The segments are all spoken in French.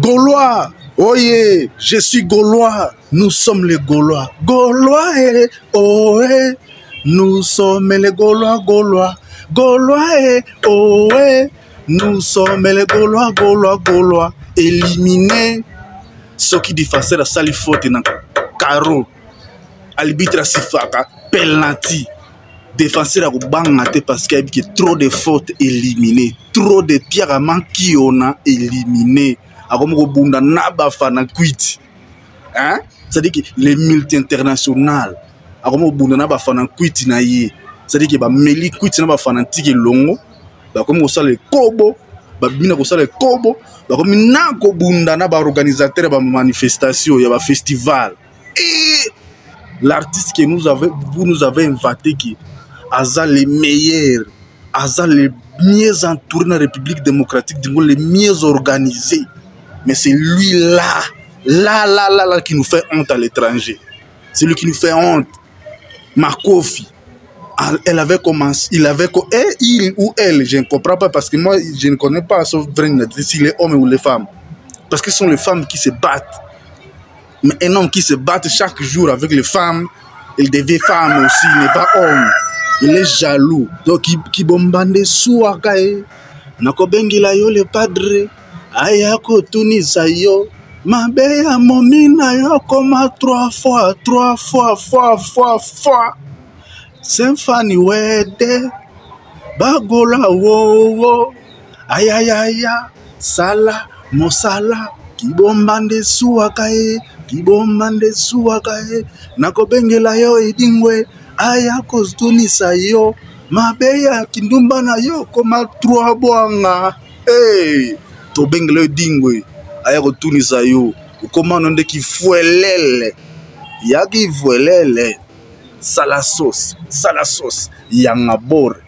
Gaulois, oye, je suis Gaulois, nous sommes les Gaulois. Gaulois, ohé, nous sommes les Gaulois, Gaulois. Gaulois, ohé, nous sommes les Gaulois, Gaulois, Gaulois. Éliminés, ceux qui défendent la salle faute dans carreau, arbitre sifaka, penalty. Défenseur à Bangate parce qu'il y a trop de fautes éliminées, trop de pierres qui on a éliminé. Hein? C'est-à-dire que les multi-internationales, c'est-à-dire que Meli quit na ba fanatique longo, ba comme ça les kobo, ba bina ko ça les kobo, ba comme na ko bunda na ba organisateur ba manifestation, ya ba festival. Et l'artiste que vous nous avez inventé qui Aza les meilleurs, Aza les mieux entourés dans la République démocratique du Congo, les mieux organisés. Mais c'est lui là, qui nous fait honte à l'étranger. C'est lui qui nous fait honte. Makofi, elle avait commencé, il ou elle, je ne comprends pas parce que moi, je ne connais pas sauf vraiment si les hommes ou les femmes. Parce que ce sont les femmes qui se battent. Mais un homme qui se bat chaque jour avec les femmes, il devient femme aussi, il n'est pas homme. Il est jaloux. Donc, qui bombande souakae. Nako bengila yo le padre. Ayako tunisa yo. Mabeya momina yo koma 3 fois. Symphony wede. Bagola wo. Ayayaya. Sala. Mosala. Ki bombande souakae. Nako bengila yo idingwe. Aya kostunisa yo mabeya kindumba na yo koma 3 boanga. Hey, to bengle dingwe aya kotunisa yo koma nonde ki fuelele ya ki fuelele sala sauce yangabore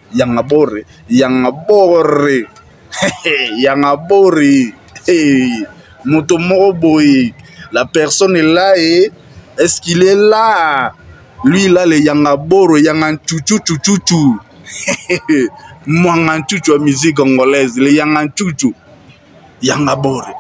hey, moto boy, la personne est là et est-ce qu'il est là? Lui là le yangaboro yanganchuchu mwanganchuchu à musique congolaise le yanganchuchu yangabore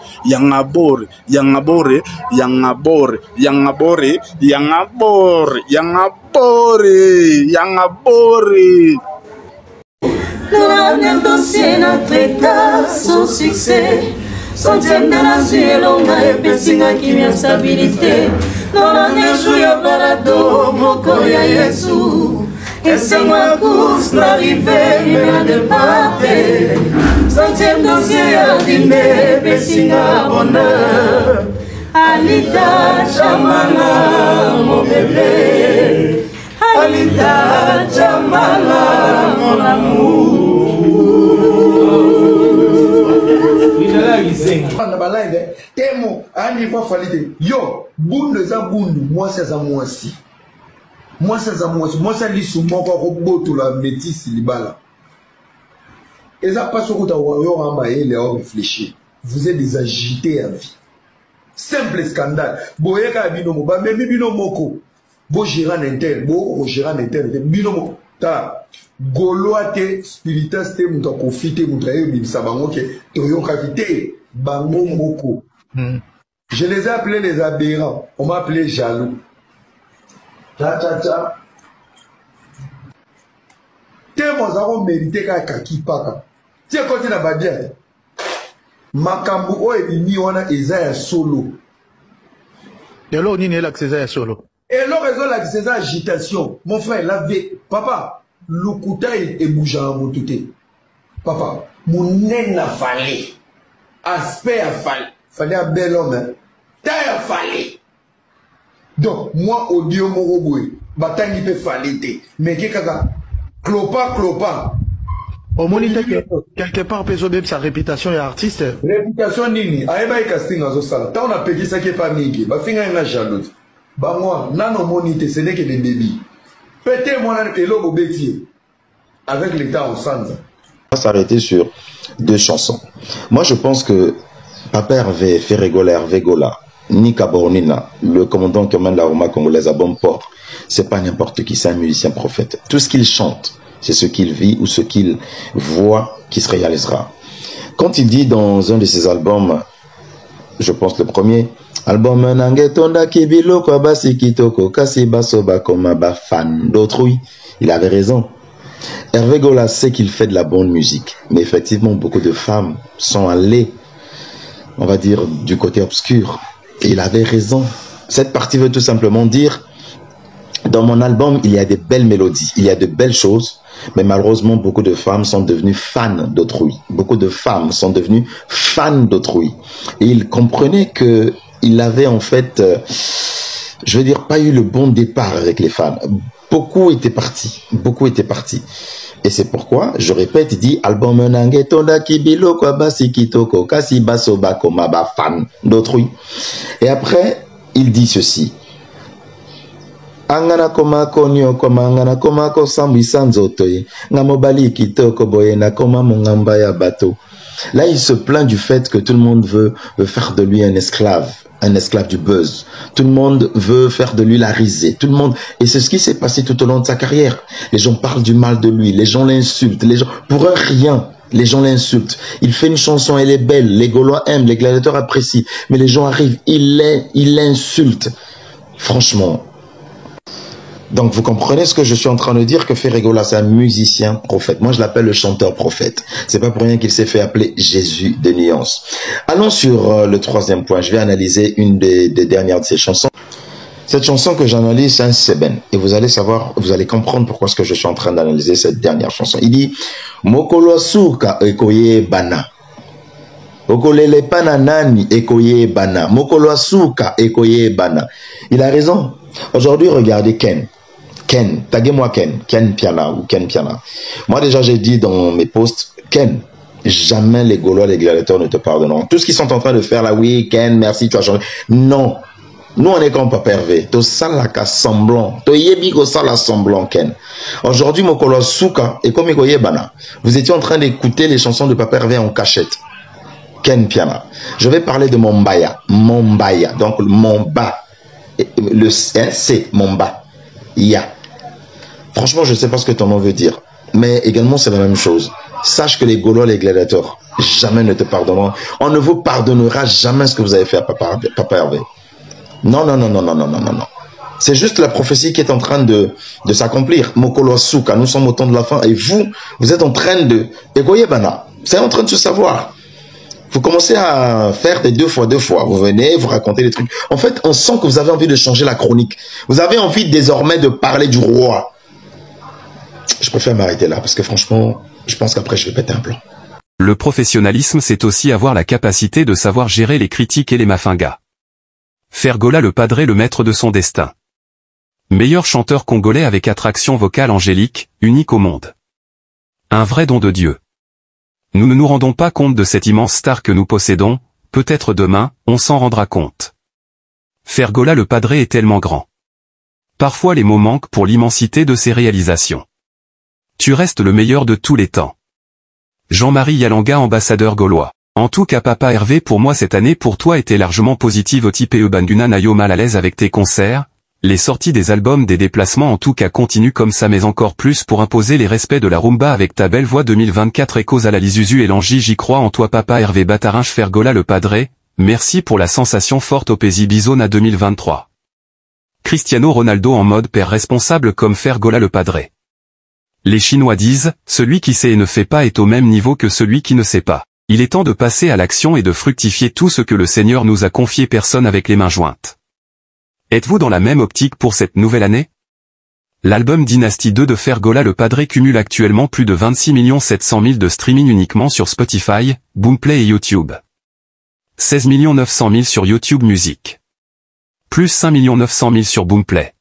Le dossier n'a traité son succès. Centième de la vie longa et pessinga qui vient stabilité. Dans la neige yo balado moko ya Yesu. Et c'est moi course l'arrivée mais de parter. Centième dossier arrivé pessinga bonheur. Alita chamala mon bébé. Alita chamala mon amour. Temo à un niveau qualité. Yo, boule za boule, moi c'est à moi aussi. Moi c'est l'issue mon robot tout la métis libala. Et ça passe au côté où on va y réfléchir. Vous êtes des agités à vie. Simple scandale. Boyeka binomo, ba même binomoko. Bo giran intel, bo giran intel, binomo. Ta goloate spiritas te muta confité muta e bimsa bango ke toyo kavité bango moko. Je les ai appelés les aberrants. On m'a appelé jaloux. Cha. Tellement ça va mériter kaki paka. Tiens quand tu n'as pas dit. Makambu o ebimi wana eza solo. Et alors ni la César solo. Et leur raison là c'est agitation. Mon frère lavé papa lukuta et bouja en tout. Papa mon nez n'a fallé. Aspect a fallé. Fallait un bel homme. Hein? Taille a fallé. Donc, moi, audio moroboué. Bataille peut faliter. Mais qu'est-ce que clopa. Au moniteur, quelque part, peut même sa réputation et artiste. Réputation nini. Aïba et casting à Zosala. Tant on a payé ça qui est pas migi. Bah, finga une jalouse. Bah, moi, nano monité, ce n'est que des bébés. Peut-être moi, et l'homme au bétier. Avec l'État au centre. On va s'arrêter sur 2 chansons. Moi, je pense que Papa Hervé, Ferregola, Hervé Gola, Nika Bornina, le commandant qui emmène la Roma congolaise à bon port, c'est pas n'importe qui, c'est un musicien prophète. Tout ce qu'il chante, c'est ce qu'il vit ou ce qu'il voit qui se réalisera. Quand il dit dans un de ses albums, je pense le premier. Album nange tonda kibilo kwa basi kitoko kasi baso bakoma ba fan d'autrui. Il avait raison. Hervé Gola sait qu'il fait de la bonne musique, mais effectivement beaucoup de femmes sont allées, on va dire, du côté obscur. Et il avait raison. Cette partie veut tout simplement dire, dans mon album, il y a des belles mélodies, il y a de belles choses, mais malheureusement, beaucoup de femmes sont devenues fans d'autrui. Beaucoup de femmes sont devenues fans d'autrui. Et il comprenait que il avait en fait, je veux dire, pas eu le bon départ avec les femmes. Beaucoup étaient partis, beaucoup étaient partis. Et c'est pourquoi, je répète, il dit album nange tonda kibilo kwa basi kitoko kasi baso bako maba fan d'autrui. Et après, il dit ceci. Angana koma konyo koma angana koma ko sambi sanzotoye ngamobali kitoko boye na koma mongamba ya bateau. Là, il se plaint du fait que tout le monde veut faire de lui un esclave du buzz. Tout le monde veut faire de lui la risée. Tout le monde, et c'est ce qui s'est passé tout au long de sa carrière. Les gens parlent du mal de lui, les gens l'insultent, les gens, pour un rien, les gens l'insultent. Il fait une chanson, elle est belle, les Gaulois aiment, les gladiateurs apprécient, mais les gens arrivent, il l'insulte. Franchement. Donc vous comprenez ce que je suis en train de dire, que Ferré Gola, c'est un musicien prophète. Moi je l'appelle le chanteur prophète. C'est pas pour rien qu'il s'est fait appeler Jésus de nuances. Allons sur le troisième point. Je vais analyser une des dernières de ses chansons. Cette chanson que j'analyse, c'est un seben. Et vous allez savoir, vous allez comprendre pourquoi est-ce que je suis en train d'analyser cette dernière chanson. Il dit Mokolo suka ekoye bana. Okolele pananani ekoye bana. Mokolo suka ekoye bana. Il a raison. Aujourd'hui, regardez Ken. Ken, taguez-moi Ken Piana ou Ken Piana. Moi déjà j'ai dit dans mes posts, Ken, jamais les Gaulois, les gladiateurs ne te pardonneront. Tout ce qu'ils sont en train de faire là, oui, Ken, merci, tu as changé. Non, nous on est comme Papa Hervé. To salaka semblant, to yebigo sala semblant Ken. Aujourd'hui Mokolo Souka et comme Bana, vous étiez en train d'écouter les chansons de Papa Hervé en cachette. Ken Piana. Je vais parler de Mombaya, donc Momba, le c'est Momba. Ya. Franchement, je ne sais pas ce que ton nom veut dire. Mais également, c'est la même chose. Sache que les Gaulois, les gladiateurs, jamais ne te pardonneront. On ne vous pardonnera jamais ce que vous avez fait à Papa Hervé. Non. C'est juste la prophétie qui est en train de s'accomplir. Mokolo Suka, nous sommes au temps de la fin. Et vous êtes en train de... Ekoyebana, c'est en train de se savoir. Vous commencez à faire des deux fois. Vous venez, vous racontez des trucs. En fait, on sent que vous avez envie de changer la chronique. Vous avez envie désormais de parler du roi. Je préfère m'arrêter là parce que franchement, je pense qu'après je vais péter un plomb. Le professionnalisme, c'est aussi avoir la capacité de savoir gérer les critiques et les mafingas. Faire Gola le padré, le maître de son destin. Meilleur chanteur congolais avec attraction vocale angélique, unique au monde. Un vrai don de Dieu. Nous ne nous rendons pas compte de cette immense star que nous possédons, peut-être demain, on s'en rendra compte. Faire Gola le padré est tellement grand. Parfois les mots manquent pour l'immensité de ses réalisations. Tu restes le meilleur de tous les temps. Jean-Marie Yalanga, ambassadeur gaulois. En tout cas Papa Hervé, pour moi cette année pour toi était largement positive. Otipe Banduna Nayo, mal à l'aise avec tes concerts, les sorties des albums, des déplacements, en tout cas continue comme ça, mais encore plus pour imposer les respects de la rumba avec ta belle voix. 2024 échos à la Lisuzu et l'Angie, j'y crois en toi Papa Hervé Batarinche. Faire Gola le padré, merci pour la sensation forte au Paisy Bizona 2023. Cristiano Ronaldo en mode père responsable comme Faire Gola le padré. Les Chinois disent, celui qui sait et ne fait pas est au même niveau que celui qui ne sait pas. Il est temps de passer à l'action et de fructifier tout ce que le Seigneur nous a confié, personne avec les mains jointes. Êtes-vous dans la même optique pour cette nouvelle année? L'album Dynasty 2 de Faire Gola le padré cumule actuellement plus de 26 700 000 de streaming uniquement sur Spotify, Boomplay et YouTube. 16 900 000 sur YouTube Music. Plus 5 900 000 sur Boomplay.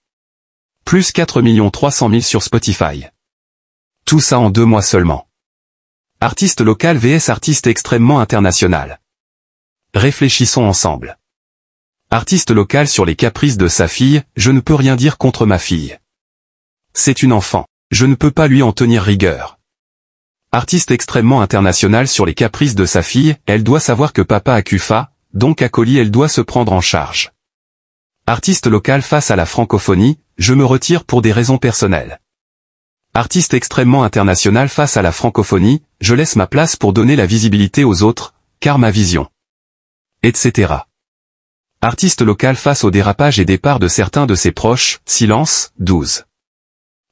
Plus 4 300 000 sur Spotify. Tout ça en 2 mois seulement. Artiste local vs artiste extrêmement international. Réfléchissons ensemble. Artiste local sur les caprices de sa fille, je ne peux rien dire contre ma fille. C'est une enfant, je ne peux pas lui en tenir rigueur. Artiste extrêmement international sur les caprices de sa fille, elle doit savoir que papa a CUFA, donc à colis elle doit se prendre en charge. Artiste local face à la francophonie, je me retire pour des raisons personnelles. Artiste extrêmement international face à la francophonie, je laisse ma place pour donner la visibilité aux autres, car ma vision etc. Artiste local face au dérapage et départ de certains de ses proches, silence, 12.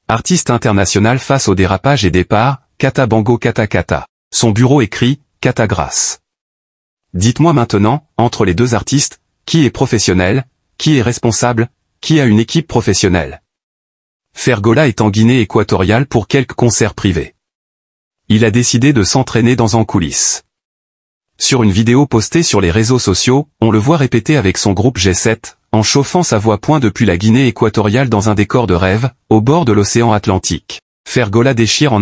Artiste international face au dérapage et départ, Kata Bango Kata Kata. Son bureau écrit, Kata Grâce. Dites-moi maintenant, entre les deux artistes, qui est professionnel, qui est responsable, qui a une équipe professionnelle. Fergola est en Guinée équatoriale pour quelques concerts privés. Il a décidé de s'entraîner en coulisses. Sur une vidéo postée sur les réseaux sociaux, on le voit répéter avec son groupe G7, en chauffant sa voix point depuis la Guinée équatoriale dans un décor de rêve, au bord de l'océan Atlantique. Fergola déchire en